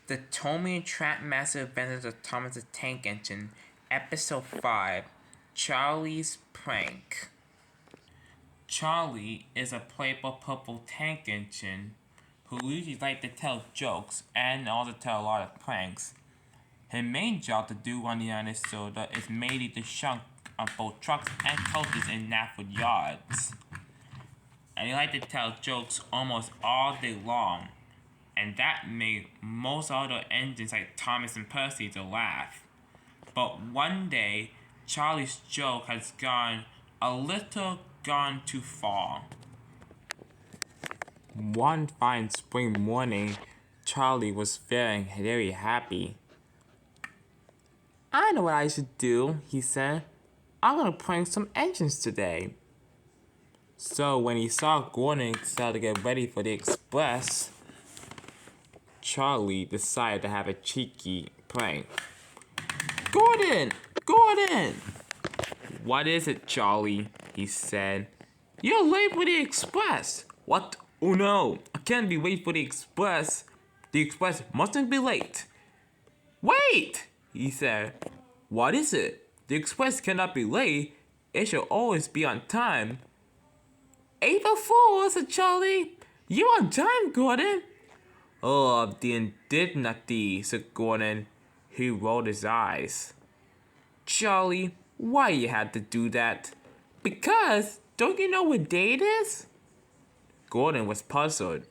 The Tomy Trackmaster Adventures of Thomas the Tank Engine, Episode 5, Charlie's Prank. Charlie is a playful purple tank engine who usually likes to tell jokes and also tell a lot of pranks. His main job to do on the Minnesota is mainly to shunk on both trucks and coaches in Nashville yards. And he likes to tell jokes almost all day long. And that made most other engines like Thomas and Percy to laugh. But one day, Charlie's joke has gone too far. One fine spring morning, Charlie was feeling very happy. I know what I should do, he said. I'm gonna prank some engines today. So when he saw Gordon start to get ready for the express, Charlie decided to have a cheeky prank. Gordon! Gordon! What is it, Charlie? He said. You're late for the express. What? Oh no, I can't be late for the express. The express mustn't be late. Wait! He said. What is it? The express cannot be late. It should always be on time. April Fool, said Charlie. You on time, Gordon. Oh, the indignity, said Gordon. He rolled his eyes. Charlie, why you had to do that? Because, don't you know what day it is? Gordon was puzzled.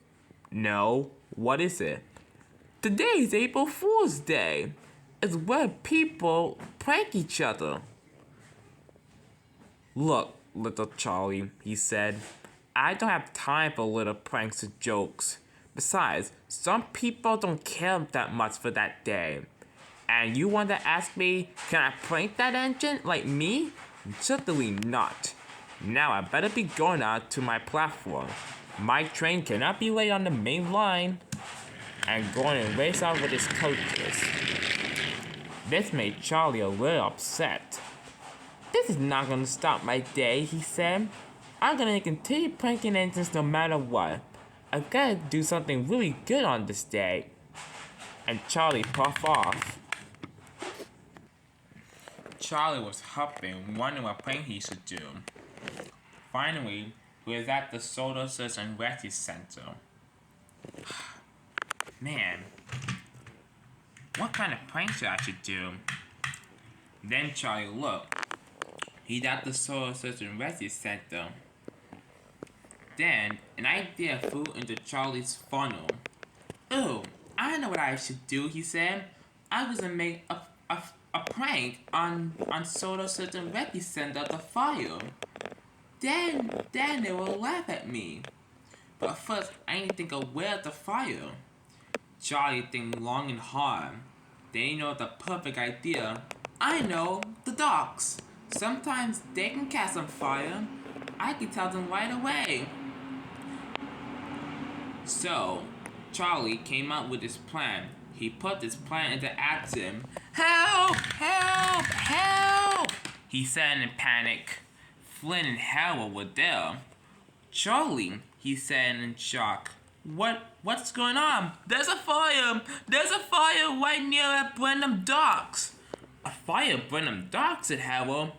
No, what is it? Today is April Fool's Day. It's where people prank each other. Look, little Charlie, he said. I don't have time for little pranks or jokes. Besides, some people don't care that much for that day. And you want to ask me, can I prank that engine like me? Certainly not. Now I better be going out to my platform. My train cannot be late on the main line. And going and race out with his coaches. This made Charlie a little upset. This is not going to stop my day, he said. I'm going to continue pranking engines no matter what. I've got to do something really good on this day. And Charlie puffed off. Charlie was hopping, wondering what prank he should do. Finally, he was at the Solar Search and Rescue Center. Man, what kind of prank should I do? Then Charlie looked. He's at the Solar Search and Rescue Center. Then, an idea flew into Charlie's funnel. Oh, I know what I should do, he said. I was gonna make a prank on Solar Search and Rescue Center the fire. Then they will laugh at me. But first, I need to think of where the fire. Charlie think long and hard. Then he know the perfect idea. I know, the docks. Sometimes they can catch on fire. I can tell them right away. So, Charlie came up with his plan. He put this plan into action. Help! Help! Help! He said in panic. Flynn and Harold were there. Charlie, he said in shock. What's going on? There's a fire! There's a fire right near at Brenham Docks. A fire at Brenham Docks, said Harold.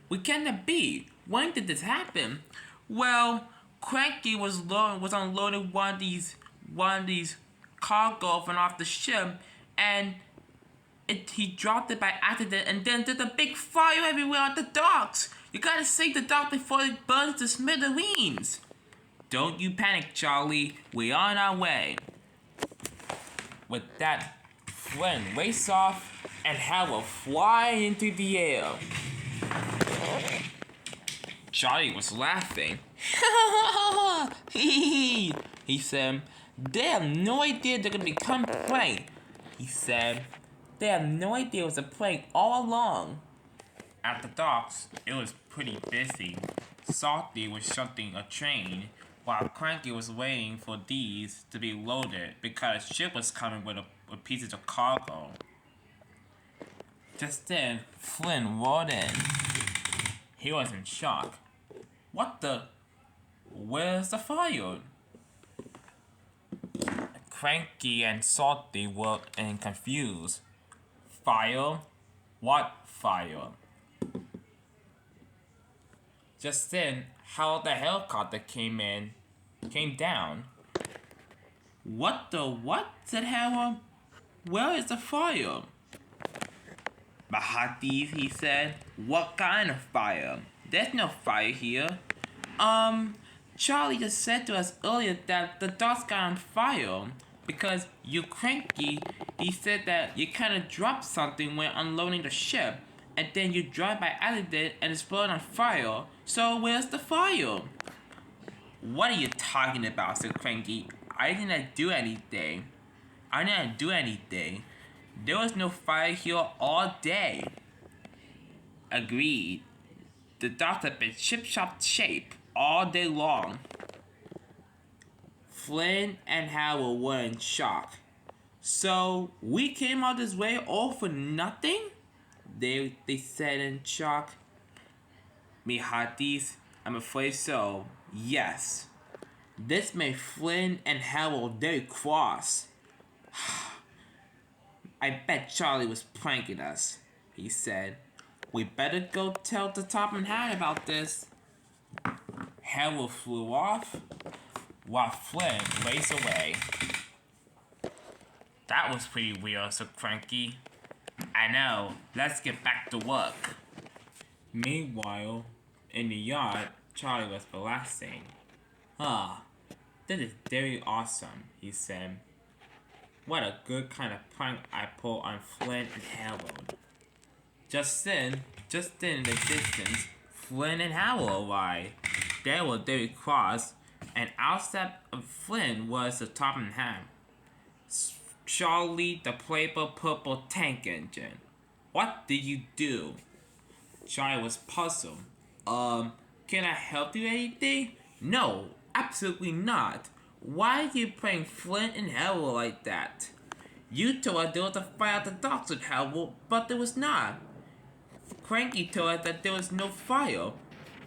What can that be? When did this happen? Well, Cranky was unloading one of these cargo from off the ship, and he dropped it by accident, and then there's a big fire everywhere on the docks. You gotta save the dock before it burns to smithereens. Don't you panic, Charlie. We're on our way. With that, Flynn raced off, and Harold fly into the air. Charlie was laughing. He said, they have no idea they're gonna become prank. He said, they have no idea it was a prank all along. At the docks, it was pretty busy. Salty was shunting a train, while Cranky was waiting for these to be loaded because the ship was coming with pieces of cargo. Just then, Flynn rolled in. He was in shock. What the? Where's the fire? Cranky and Salty were confused. Fire? What fire? Just then, how the helicopter came down. What the what? Said Howard. Where is the fire? Mahathir, he said. What kind of fire? There's no fire here. Charlie just said to us earlier that the dogs got on fire because you cranky. He said that you kind of dropped something when unloading the ship, and then you drive by accident and explode on fire. So where's the fire? What are you talking about? Said Cranky. I didn't do anything. There was no fire here all day. Agreed. The dogs have been ship-shop shape all day long. Flynn and Howard were in shock. So we came all this way all for nothing? They said in shock. Me hearties, I'm afraid so. Yes. This made Flynn and Howard very cross. I bet Charlie was pranking us, he said. We better go tell the Topham Hatt about this. Howard flew off, while Flynn raced away. That was pretty weird, said Cranky. I know, let's get back to work. Meanwhile, in the yard, Charlie was relaxing. This is very awesome, he said. What a good kind of prank I pulled on Flynn and Howard. Just then in the distance, Flynn and Howard arrived. They were very cross, and outside of Flynn was the Topham Hatt. Charlie the purple tank engine. What did you do? Charlie was puzzled. Can I help you anything? No, absolutely not. Why are you playing Flynn and Howard like that? You told us there was a fire at the docks with Howard, but there was not. Cranky told us that there was no fire.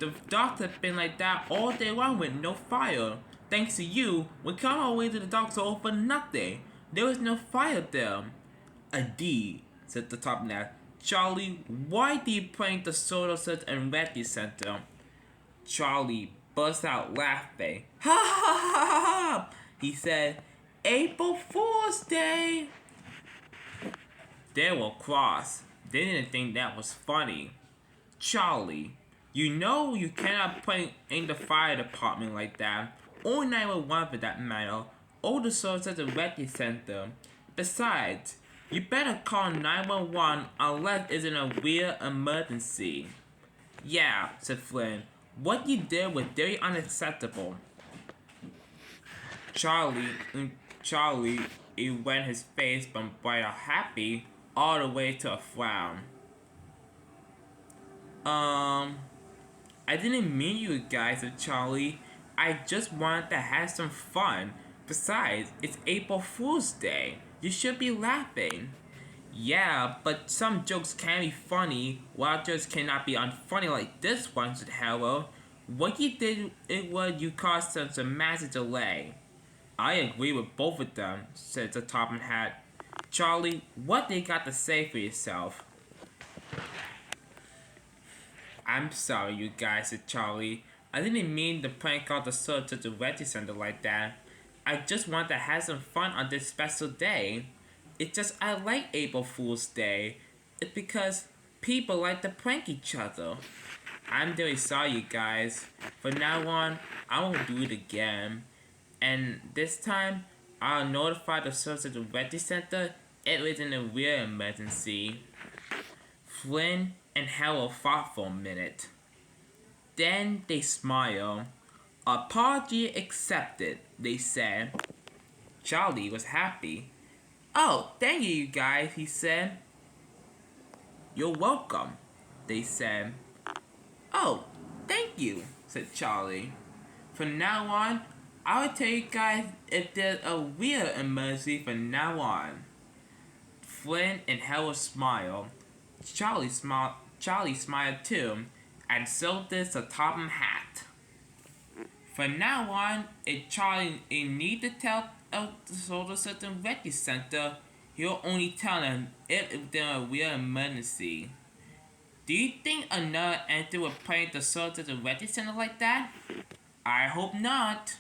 The docks have been like that all day long with no fire. Thanks to you, we came all the way to the docks all for nothing. There was no fire there. Indeed, said the top net. Charlie, why did you prank the Solar Search and Rescue Center? Charlie burst out laughing. Ha ha ha ha ha! He said, April Fool's Day! They were cross. They didn't think that was funny. Charlie, you know you cannot prank in the fire department like that. Or 911 for that matter. Or the Solar Search and Rescue Center. Besides, you better call 911 unless it's in a real emergency. Yeah, said Flynn. What you did was very unacceptable. Charlie, it went his face from bright happy all the way to a frown. I didn't mean you guys, said Charlie. I just wanted to have some fun. Besides, it's April Fool's Day. You should be laughing. Yeah, but some jokes can be funny, while others cannot be unfunny like this one, said Howard. What you did, it was you caused such a massive delay. I agree with both of them, said the Topham Hatt. Charlie, what they got to say for yourself? I'm sorry, you guys, said Charlie. I didn't mean to prank out the search at the Rescue Center like that. I just wanted to have some fun on this special day. It's just I like April Fool's Day. It's because people like to prank each other. I'm very sorry, you guys. From now on, I won't do it again. And this time, I'll notify the search at the Rescue Center it was in a real emergency. Flynn and Howard fought for a minute. Then they smiled. Apology accepted, they said. Charlie was happy. Oh, thank you guys, he said. You're welcome, they said. Oh, thank you, said Charlie. From now on, I'll tell you guys if there's a real emergency from now on. Flynn and Howard smiled. Charlie smiled too, and so did the Topham Hatt. From now on, if Charlie need to tell the solar system ready center, he'll only tell them if they're a real emergency. Do you think another entity would play the solar system ready center like that? I hope not.